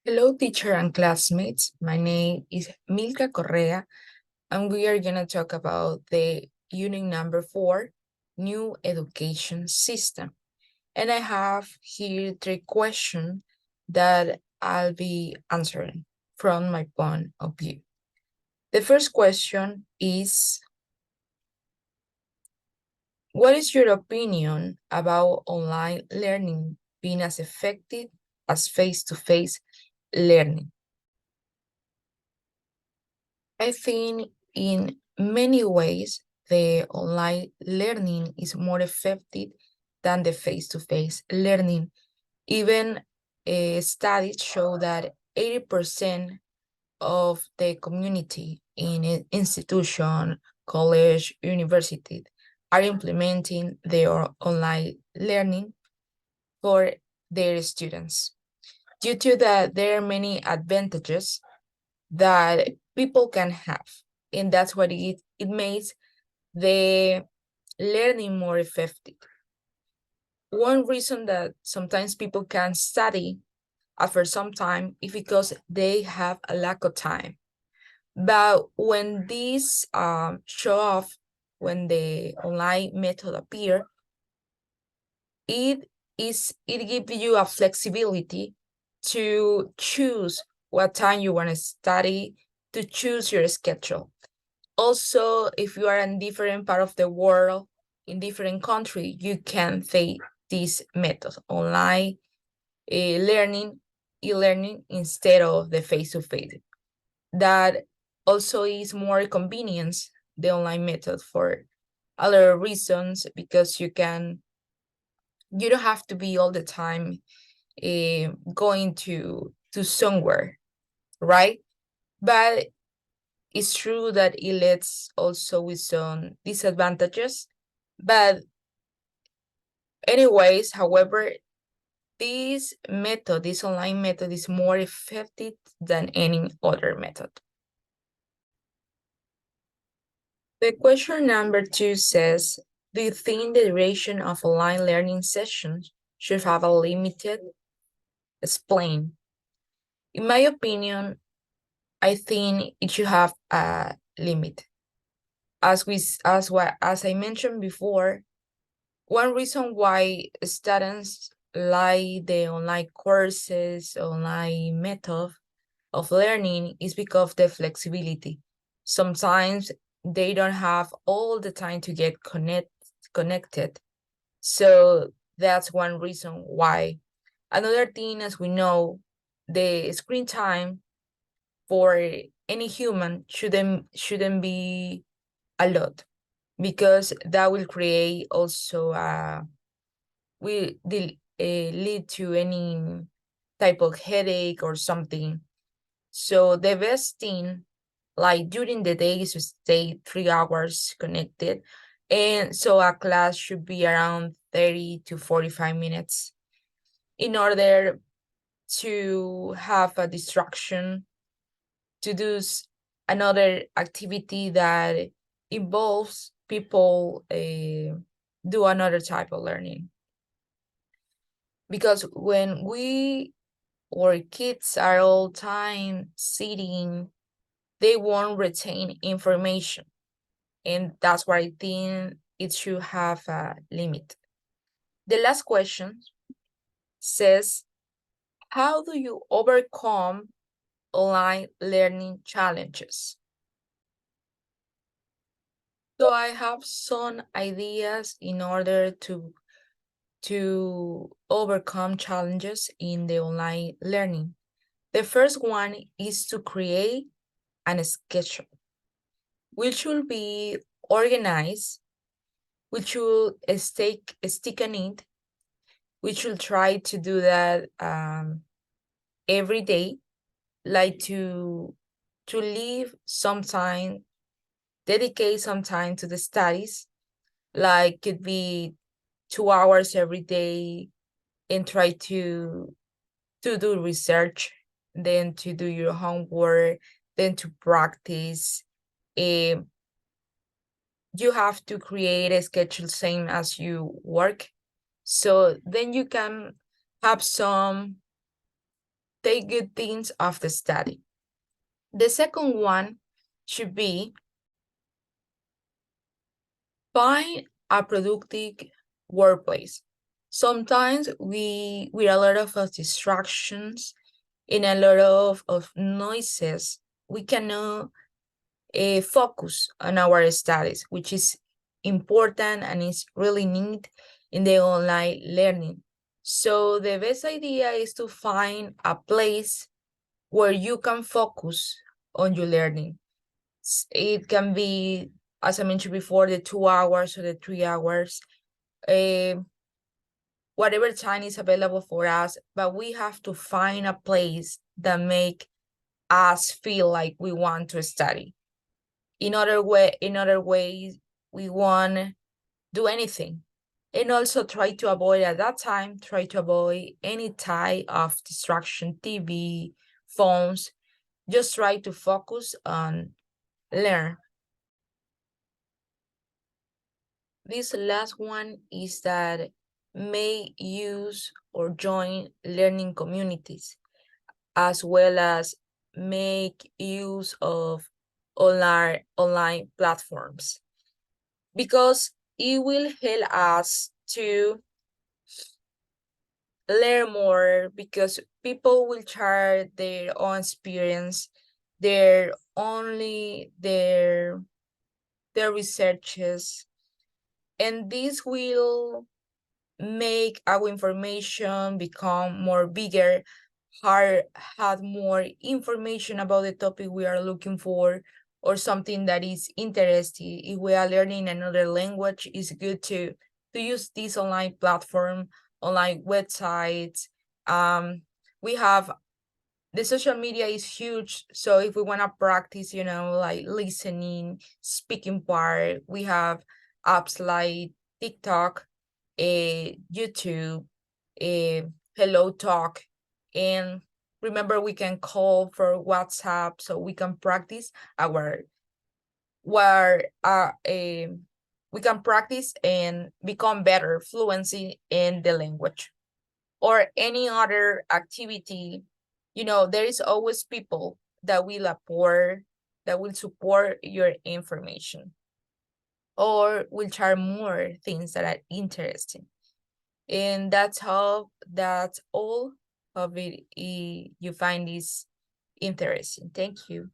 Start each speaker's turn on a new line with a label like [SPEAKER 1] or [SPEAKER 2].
[SPEAKER 1] Hello, teacher and classmates. My name is Milka Correa, and we are going to talk about the unit number 4, New Education System. And I have here 3 questions that I'll be answering from my point of view. The first question is, what is your opinion about online learning being as effective as face-to-face learning? I think in many ways, the online learning is more effective than the face-to-face learning. Even studies show that 80% of the community in an institution, college, university are implementing their online learning for their students. Due to that, there are many advantages that people can have. And that's what it makes the learning more effective. One reason that sometimes people can't study after some time is because they have a lack of time. But when these show off, when the online method appear, it gives you a flexibility to choose what time you want to study, to choose your schedule. Also, if you are in different part of the world, in different country, you can take this method, online learning, e-learning, instead of the face-to-face. That also is more convenience, the online method, for other reasons, because you don't have to be all the time going to somewhere, right? But it's true that it leads also with some disadvantages. But anyways, however, this online method is more effective than any other method. The question number 2 says, do you think the duration of online learning sessions should have a limited? Explain. In my opinion, I think it should have a limit. As I mentioned before, one reason why students like the online courses, online method of learning is because of the flexibility. Sometimes they don't have all the time to get connected. So that's one reason why. Another thing, as we know, the screen time for any human shouldn't be a lot, because that will create also lead to any type of headache or something. So the best thing, like during the day, is to stay 3 hours connected, and so a class should be around 30 to 45 minutes in order to have a distraction, to do another activity that involves people do another type of learning. Because when we or kids are all time sitting, they won't retain information. And that's why I think it should have a limit. The last question says, how do you overcome online learning challenges? So I have some ideas in order to overcome challenges in the online learning. The first one is to create a schedule. We should be organized. We should stick on it. We should try to do that every day, like to leave some time, dedicate some time to the studies, like could be 2 hours every day, and try to do research, then to do your homework, then to practice. Um, you have to create a schedule same as you work, so then you can have some take good things of the study. The second one should be find a productive workplace. Sometimes we with a lot of distractions and a lot of noises, we cannot focus on our studies, which is important and is really needed in the online learning. So the best idea is to find a place where you can focus on your learning. It can be, as I mentioned before, the 2 hours or the 3 hours, whatever time is available for us, but we have to find a place that make us feel like we want to study. In other ways, we won't do anything. And also try to avoid at that time, try to avoid any type of distraction, TV, phones. Just try to focus on learn. This last one is that may use or join learning communities, as well as make use of online platforms, because it will help us to learn more, because people will share their own experience, their researches, and this will make our information become more bigger, have more information about the topic we are looking for, or something that is interesting. If we are learning another language, it's good to use this online platform, online websites. We have the social media is huge, so if we want to practice, like listening, speaking part, we have apps like TikTok, YouTube, Hello Talk, and remember we can call for WhatsApp, so we can practice we can practice and become better fluency in the language. Or any other activity, there is always people that will support your information, or will share more things that are interesting. And that's all of it you find this interesting. Thank you.